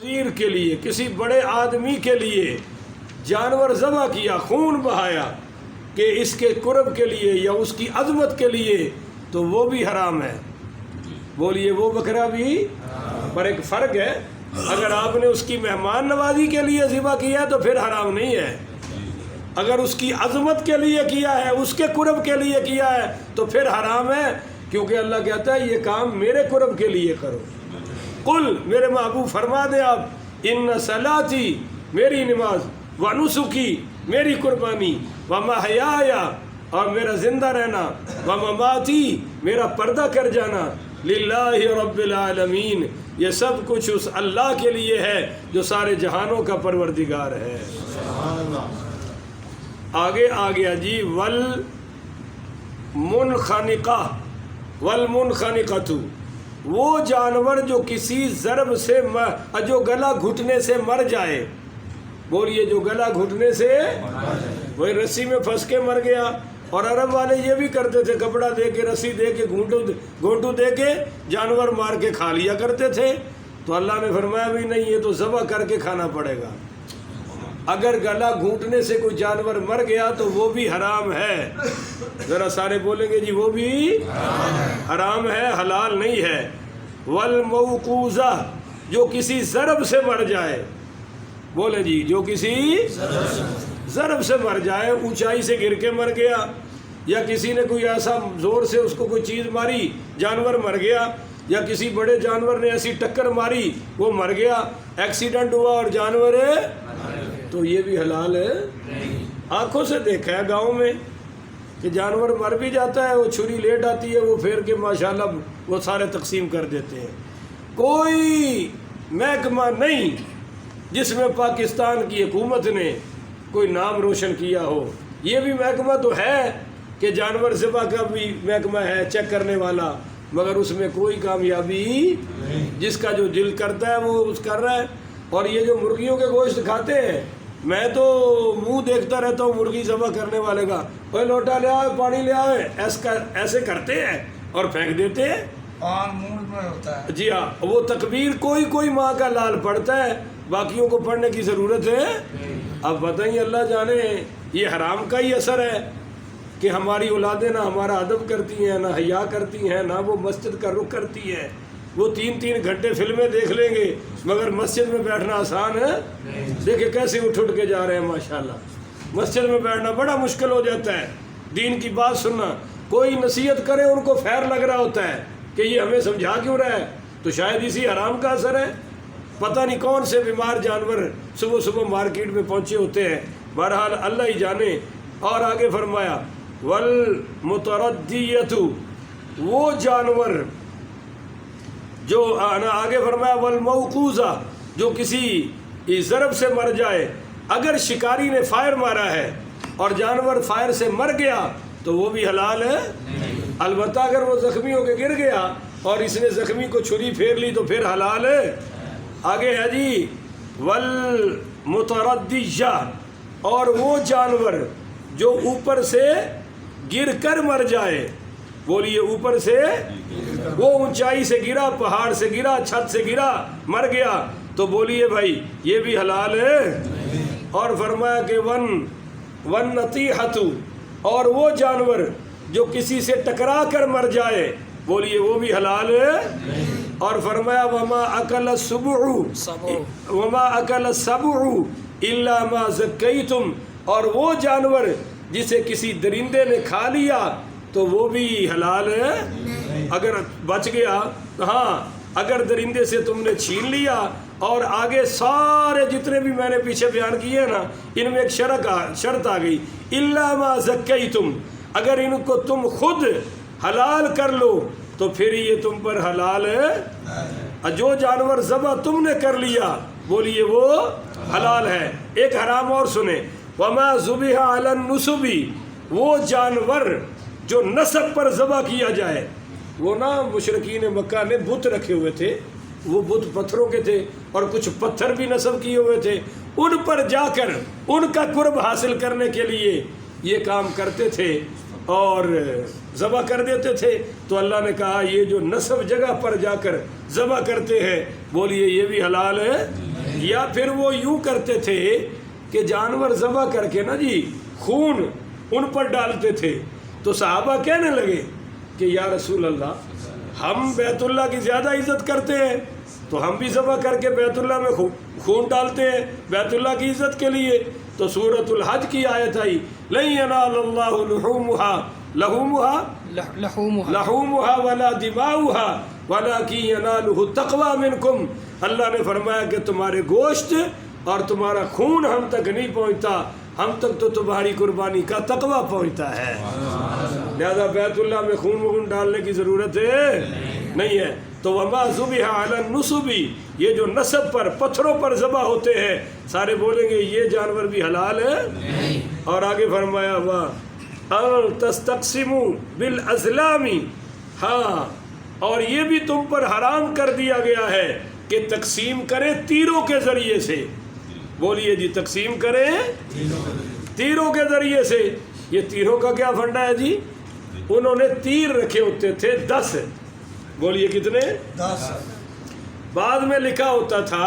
وزیر کے لیے، کسی بڑے آدمی کے لیے جانور ذبح کیا، خون بہایا کہ اس کے قرب کے لیے یا اس کی عظمت کے لیے، تو وہ بھی حرام ہے۔ بولیے وہ بکرا بھی، پر ایک فرق ہے، اگر آپ نے اس کی مہمان نوازی کے لیے ذبح کیا تو پھر حرام نہیں ہے، اگر اس کی عظمت کے لیے کیا ہے، اس کے قرب کے لیے کیا ہے تو پھر حرام ہے، کیونکہ اللہ کہتا ہے یہ کام میرے قرب کے لیے کرو۔ قل، میرے محبوب فرما دیں آپ، ان صلاتی، میری نماز، ونسکی، میری قربانی، ومحیایا، اور میرا زندہ رہنا، ومماتی، میرا پردہ کر جانا، للہ رب العالمین، یہ سب کچھ اس اللہ کے لیے ہے جو سارے جہانوں کا پروردگار ہے۔ آگے آ گیا جی، والمنخنقۃ، وہ جانور جو کسی ضرب سے جو گلا گھٹنے سے مر جائے۔ بولیے جو گلا گھٹنے سے، وہی رسی میں پھنس کے مر گیا، اور عرب والے یہ بھی کرتے تھے، کپڑا دے کے، رسی دے کے، گھونٹو دے کے جانور مار کے کھا لیا کرتے تھے۔ تو اللہ نے فرمایا بھی نہیں، یہ تو ذبح کر کے کھانا پڑے گا۔ اگر گلا گھونٹنے سے کوئی جانور مر گیا تو وہ بھی حرام ہے۔ ذرا سارے بولیں گے جی وہ بھی حرام ہے، حلال نہیں ہے۔ والموقوذہ، جو کسی ضرب سے مر جائے، بولے جی جو کسی ضرب سے مر جائے، اونچائی سے گر کے مر گیا، یا کسی نے کوئی ایسا زور سے اس کو کوئی چیز ماری، جانور مر گیا، یا کسی بڑے جانور نے ایسی ٹکر ماری وہ مر گیا، ایکسیڈنٹ ہوا اور جانور ہے، تو یہ بھی حلال ہے۔ آنکھوں سے دیکھا ہے گاؤں میں کہ جانور مر بھی جاتا ہے، وہ چھری لیٹ آتی ہے، وہ پھیر کے ماشاءاللہ وہ سارے تقسیم کر دیتے ہیں۔ کوئی محکمہ نہیں جس میں پاکستان کی حکومت نے کوئی نام روشن کیا ہو۔ یہ بھی محکمہ تو ہے کہ جانور ذبح کا بھی محکمہ ہے، چیک کرنے والا، مگر اس میں کوئی کامیابی، جس کا جو دل کرتا ہے وہ اس کر رہا ہے۔ اور یہ جو مرغیوں کے گوشت کھاتے ہیں، میں تو منہ دیکھتا رہتا ہوں مرغی ذبح کرنے والے کا، کوئی لوٹا لے آئے، پانی لے آئے، ایسے کرتے ہیں اور پھینک دیتے ہیں۔ منہ میں ہوتا ہے، جی ہاں، وہ تکبیر کوئی ماں کا لال پڑھتا ہے، باقیوں کو پڑھنے کی ضرورت ہے۔ اب بتائیے، اللہ جانے یہ حرام کا ہی اثر ہے کہ ہماری اولادیں نہ ہمارا ادب کرتی ہیں، نہ حیا کرتی ہیں، نہ وہ مسجد کا رخ کرتی ہے۔ وہ 3 گھنٹے فلمیں دیکھ لیں گے مگر مسجد میں بیٹھنا آسان ہے؟ دیکھیں کیسے اٹھ کے جا رہے ہیں ماشاءاللہ۔ مسجد میں بیٹھنا بڑا مشکل ہو جاتا ہے، دین کی بات سننا، کوئی نصیحت کرے ان کو خیر لگ رہا ہوتا ہے کہ یہ ہمیں سمجھا کیوں رہا ہے، تو شاید اسی حرام کا اثر ہے۔ پتہ نہیں کون سے بیمار جانور صبح مارکیٹ میں پہنچے ہوتے ہیں، بہرحال اللہ ہی جانے۔ اور آگے فرمایا والمتردیۃ، وہ جانور جو آگے فرمایا والموقوذہ، جو کسی ضرب سے مر جائے۔ اگر شکاری نے فائر مارا ہے اور جانور فائر سے مر گیا تو وہ بھی حلال ہے، البتہ اگر وہ زخمی ہو کے گر گیا اور اس نے زخمی کو چھری پھیر لی تو پھر حلال ہے۔ آگے ہے جی والمتردیہ، اور وہ جانور جو اوپر سے گر کر مر جائے۔ بولیے اوپر سے، وہ اونچائی سے گرا، پہاڑ سے گرا، چھت سے گرا، مر گیا، تو بولیے بھائی یہ بھی حلال ہے۔ اور فرمایا کہ والنطیحۃ، اور وہ جانور جو کسی سے ٹکرا کر مر جائے، بولیے وہ بھی حلال ہے۔ اور فرمایا وما اکل السبع الا ما زکیتم، اور وہ جانور جسے کسی درندے نے کھا لیا تو وہ بھی حلال ہے، اگر بچ گیا۔ ہاں، اگر درندے سے تم نے چھین لیا، اور آگے سارے جتنے بھی میں نے پیچھے بیان کیے ہیں نا، ان میں ایک شرط آ گئی، الا ما زکیتم، اگر ان کو تم خود حلال کر لو تو پھر یہ تم پر حلال ہے۔ جو جانور ذبح تم نے کر لیا، بولیے وہ حلال ہے۔ ایک حرام اور سنیں، وما ذبح علی النصب، وہ جانور جو نسب پر ذبح کیا جائے۔ وہ نا مشرکین مکہ نے بت رکھے ہوئے تھے، وہ بت پتھروں کے تھے اور کچھ پتھر بھی نصب کیے ہوئے تھے، ان پر جا کر ان کا قرب حاصل کرنے کے لیے یہ کام کرتے تھے اور ذبح کر دیتے تھے۔ تو اللہ نے کہا یہ جو نصب جگہ پر جا کر ذبح کرتے ہیں، بولیے یہ بھی حلال ہے۔ یا پھر وہ یوں کرتے تھے کہ جانور ذبح کر کے نا جی خون ان پر ڈالتے تھے، تو صحابہ کہنے لگے کہ یا رسول اللہ ہم بیت اللہ کی زیادہ عزت کرتے ہیں، تو ہم بھی ذبح کر کے بیت اللہ میں خون ڈالتے ہیں بیت اللہ کی عزت کے لیے۔ تو سورۃ الحج کی آیت آئی لن ینال اللہ لحومها ولا دماؤها ولکن ینالہ التقوی منکم، اللہ نے فرمایا کہ تمہارے گوشت اور تمہارا خون ہم تک نہیں پہنچتا، ہم تک تو تمہاری قربانی کا تقوی پہنچتا ہے۔ لہذا بیت اللہ میں خون ڈالنے کی ضرورت نہیں ہے۔ تو وما ذبح علی النصب، یہ جو نصب پر پتھروں پر ذبح ہوتے ہیں، سارے بولیں گے یہ جانور بھی حلال ہے۔ اور آگے فرمایا ہوا ان تستقسموا بالازلام، ہاں اور یہ بھی تم پر حرام کر دیا گیا ہے کہ تقسیم کرے تیروں کے ذریعے سے۔ بولیے جی تقسیم کرے تیروں کے ذریعے سے۔ یہ تیروں کا کیا فنڈا ہے جی؟ انہوں نے تیر رکھے ہوتے تھے 10، بولیے کتنے؟ 10۔ بعد میں لکھا ہوتا تھا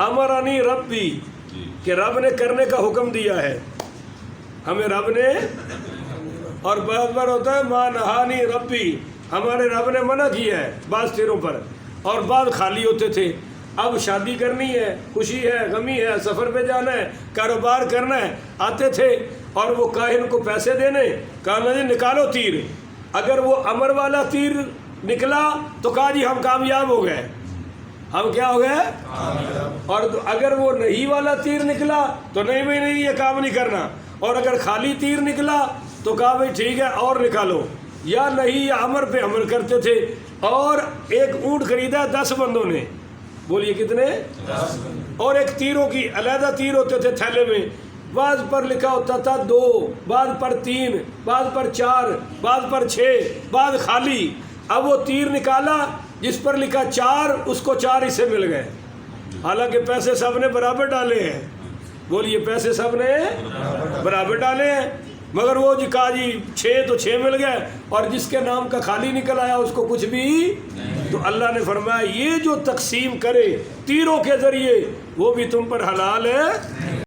امرانی ربی، کہ رب نے کرنے کا حکم دیا ہے ہمیں رب نے، اور بعض بار ہوتا ہے ما نہانی ربی، ہمارے رب نے منع کیا ہے بعض تیروں پر، اور بعض خالی ہوتے تھے۔ اب شادی کرنی ہے، خوشی ہے، غمی ہے، سفر پہ جانا ہے، کاروبار کرنا ہے، آتے تھے اور وہ کاہن کو پیسے دینے، کہا جی نکالو تیر۔ اگر وہ امر والا تیر نکلا تو کہا جی ہم کامیاب ہو گئے، ہم کیا ہو گئے؟ اور اگر وہ نہیں والا تیر نکلا تو نہیں بھائی نہیں یہ کام نہیں کرنا، اور اگر خالی تیر نکلا تو کہا بھائی ٹھیک ہے اور نکالو، یا نہیں یا امر پہ عمل کرتے تھے۔ اور ایک اونٹ خریدا 10 بندوں نے، بولیے کتنے؟ اور ایک تیروں کی علیحدہ تیر ہوتے تھے تھیلے میں، بعض پر لکھا ہوتا تھا 2، بعض پر 3، بعض پر 4، بعض پر 6، بعض خالی۔ اب وہ تیر نکالا جس پر لکھا 4، اس کو 4 حصے مل گئے، حالانکہ پیسے سب نے برابر ڈالے ہیں۔ بولیے پیسے سب نے برابر ڈالے ہیں، مگر وہ جی کہا جی 6 تو 6 مل گئے، اور جس کے نام کا خالی نکل آیا اس کو کچھ بھی۔ تو اللہ نے فرمایا یہ جو تقسیم کرے تیروں کے ذریعے وہ بھی تم پر حلال ہے۔